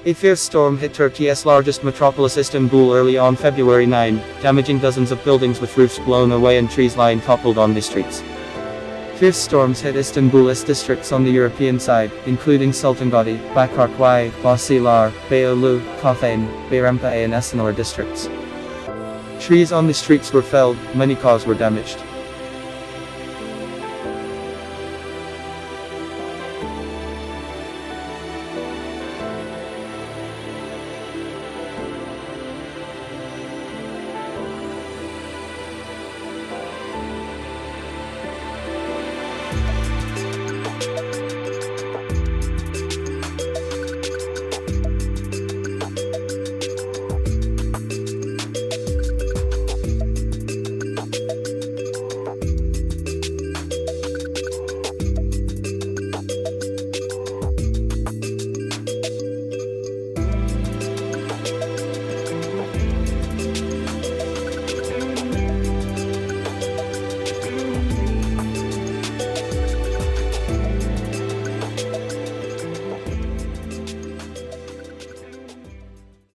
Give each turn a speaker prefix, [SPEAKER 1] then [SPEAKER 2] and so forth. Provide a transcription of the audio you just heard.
[SPEAKER 1] A fierce storm hit Turkey's largest metropolis Istanbul early on February 9, damaging dozens of buildings with roofs blown away and trees lying toppled on the streets. Fierce storms hit Istanbul's districts on the European side, including Sultangazi, Bakırköy, Bağcılar, Beyoğlu, Kağıthane, Bayrampaşa and Esenler districts. Trees on the streets were felled, many cars were damaged.